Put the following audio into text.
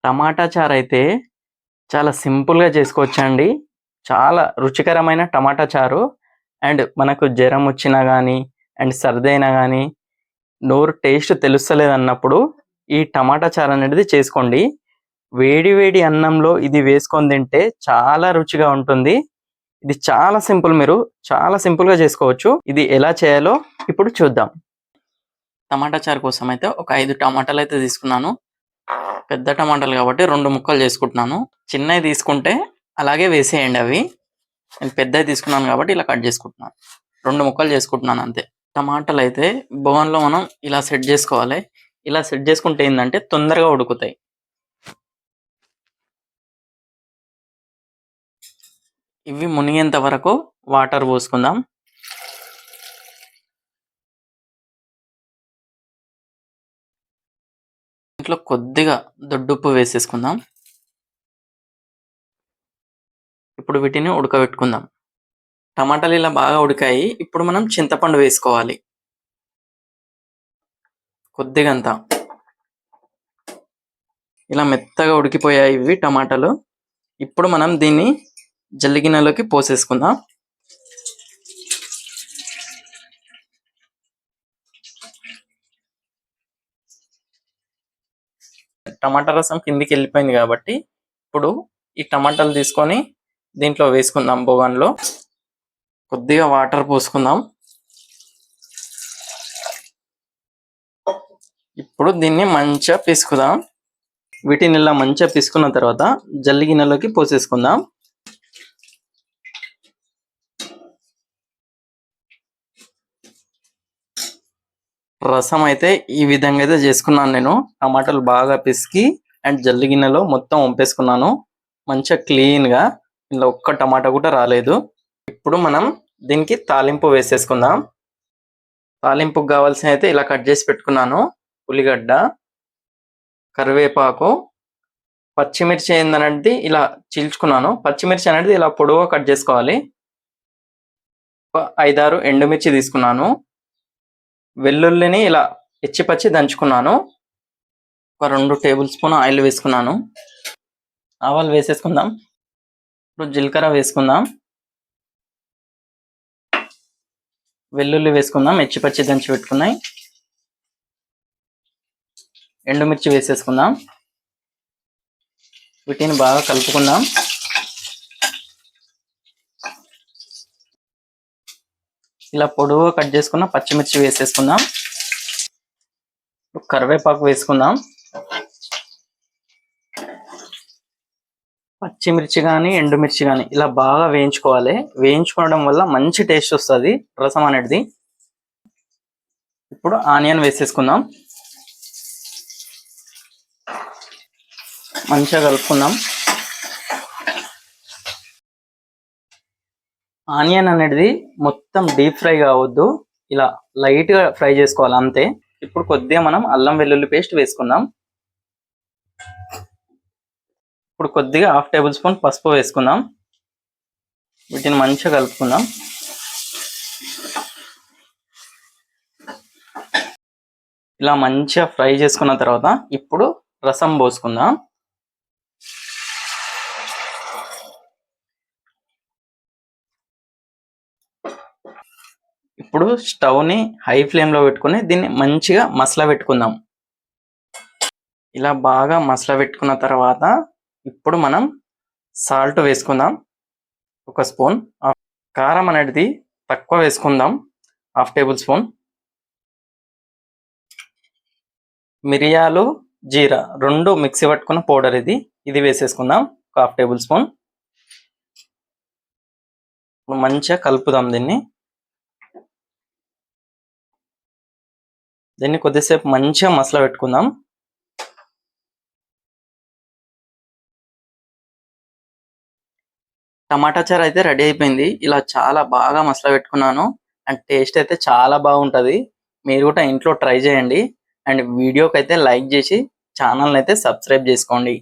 టమాటా చారు అయితే చాలా సింపుల్‌గా చేసుకోవచ్చండి. చాలా రుచికరమైన టమాటా చారు. అండ్ మనకు జ్వరం వచ్చినా గానీ, అండ్ సర్దయినా గానీ, నోరు టేస్ట్ తెలుస్తలేదన్నప్పుడు ఈ టమాటా చారు అనేది చేసుకోండి. వేడి వేడి అన్నంలో ఇది వేసుకొని తింటే చాలా రుచిగా ఉంటుంది. ఇది చాలా సింపుల్, మీరు చాలా సింపుల్‌గా చేసుకోవచ్చు. ఇది ఎలా చేయాలో ఇప్పుడు చూద్దాం. టమాటా చారు కోసం అయితే ఒక 5 టమాటాలైతే తీసుకున్నాను. పెద్ద టమాటాలు కాబట్టి 2 ముక్కలు చేసుకుంటున్నాను. చిన్నవి తీసుకుంటే అలాగే వేసేయండి అవి. నేను పెద్దవి తీసుకున్నాను కాబట్టి ఇలా కట్ చేసుకుంటున్నాను. 2 ముక్కలు చేసుకుంటున్నాను అంతే. టమాటాలు అయితే బగోన్‌లో మనం ఇలా సెట్ చేసుకోవాలి. ఇలా సెట్ చేసుకుంటే ఏందంటే తొందరగా ఉడుకుతాయి. ఇవి మునిగేంత వరకు వాటర్ పోసుకుందాం. ఇంట్లో కొద్దిగా దొడ్డుప్పు వేసేసుకుందాం. ఇప్పుడు వీటిని ఉడకబెట్టుకుందాం. టమాటాలు ఇలా బాగా ఉడికాయి. ఇప్పుడు మనం చింతపండు వేసుకోవాలి. కొద్దిగంత. ఇలా మెత్తగా ఉడికిపోయాయి ఇవి టమాటాలు. ఇప్పుడు మనం దీన్ని జల్లి గిన్నెలోకి పోసేసుకుందాం. టమాటా రసం కిందికి వెళ్ళిపోయింది కాబట్టి ఇప్పుడు ఈ టమాటాలు తీసుకొని దీంట్లో వేసుకుందాం. బగోన్లో కొద్దిగా వాటర్ పోసుకుందాం. ఇప్పుడు దీన్ని మంచిగా పిసుకుదాం. వీటిని ఇలా మంచిగా పిసుకున్న తర్వాత జల్లి గిన్నెలోకి పోసేసుకుందాం. రసం అయితే ఈ విధంగా అయితే చేసుకున్నాను నేను. టమాటాలు బాగా పిసికి అండ్ జల్లి గిన్నెలో మొత్తం వంపేసుకున్నాను. మంచిగా క్లీన్గా. ఇలా ఒక్క టమాటా కూడా రాలేదు. ఇప్పుడు మనం దీనికి తాలింపు వేసేసుకుందాం. తాలింపుకు కావాల్సిన అయితే ఇలా కట్ చేసి పెట్టుకున్నాను. ఉల్లిగడ్డ, కరివేపాకు, పచ్చిమిర్చి ఏందనేది ఇలా చీల్చుకున్నాను. పచ్చిమిర్చి అనేది ఇలా పొడవుగా కట్ చేసుకోవాలి. 5-6 ఎండుమిర్చి తీసుకున్నాను. వెల్లుల్లిని ఇలా పచ్చి దంచుకున్నాను. ఒక 2 టేబుల్ స్పూన్ ఆయిల్ వేసుకున్నాను. ఆవాలు వేసేసుకుందాం. ఇప్పుడు జీలకర్ర వేసుకుందాం. వెల్లుల్లి వేసుకుందాం, పచ్చి దంచి పెట్టుకున్నాయి. ఎండుమిర్చి వేసేసుకుందాం. వీటిని బాగా కలుపుకుందాం. ఇలా పొడవుగా కట్ చేసుకున్న పచ్చిమిర్చి వేసేసుకుందాం. కరివేపాకు వేసుకుందాం. పచ్చిమిర్చి కానీ ఎండుమిర్చి కానీ ఇలా బాగా వేయించుకోవాలి. వేయించుకోవడం వల్ల మంచి టేస్ట్ వస్తుంది రసం అనేది. ఇప్పుడు ఆనియన్ వేసేసుకుందాం. మంచిగా కలుపుకుందాం. ఆనియన్ అనేది మొత్తం డీప్ ఫ్రై కావద్దు, ఇలా లైట్గా ఫ్రై చేసుకోవాలి అంతే. ఇప్పుడు కొద్దిగా మనం అల్లం వెల్లుల్లి పేస్ట్ వేసుకుందాం. ఇప్పుడు కొద్దిగా 1/2 టేబుల్ స్పూన్ పసుపు వేసుకుందాం. వీటిని మంచిగా కలుపుకుందాం. ఇలా మంచిగా ఫ్రై చేసుకున్న తర్వాత ఇప్పుడు రసం పోసుకుందాం. ఇప్పుడు స్టవ్ని హై ఫ్లేమ్లో పెట్టుకుని దీన్ని మంచిగా మసల పెట్టుకుందాం. ఇలా బాగా మసల పెట్టుకున్న తర్వాత ఇప్పుడు మనం సాల్ట్ వేసుకుందాం. 1 స్పూన్. కారం అనేది తక్కువ వేసుకుందాం, 1/2 టేబుల్ స్పూన్. మిరియాలు, జీరా 2 మిక్సీ పట్టుకున్న పౌడర్ ఇది వేసేసుకుందాం, 1/2 టేబుల్ స్పూన్. మంచిగా కలుపుదాం దీన్ని కొద్దిసేపు మంచిగా మసల పెట్టుకుందాం. టమాటా చారు అయితే రెడీ అయిపోయింది. ఇలా చాలా బాగా మసల పెట్టుకున్నాను అండ్ టేస్ట్ అయితే చాలా బాగుంటుంది. మీరు కూడా ఇంట్లో ట్రై చేయండి అండ్ వీడియోకి అయితే లైక్ చేసి ఛానల్ని అయితే సబ్స్క్రైబ్ చేసుకోండి.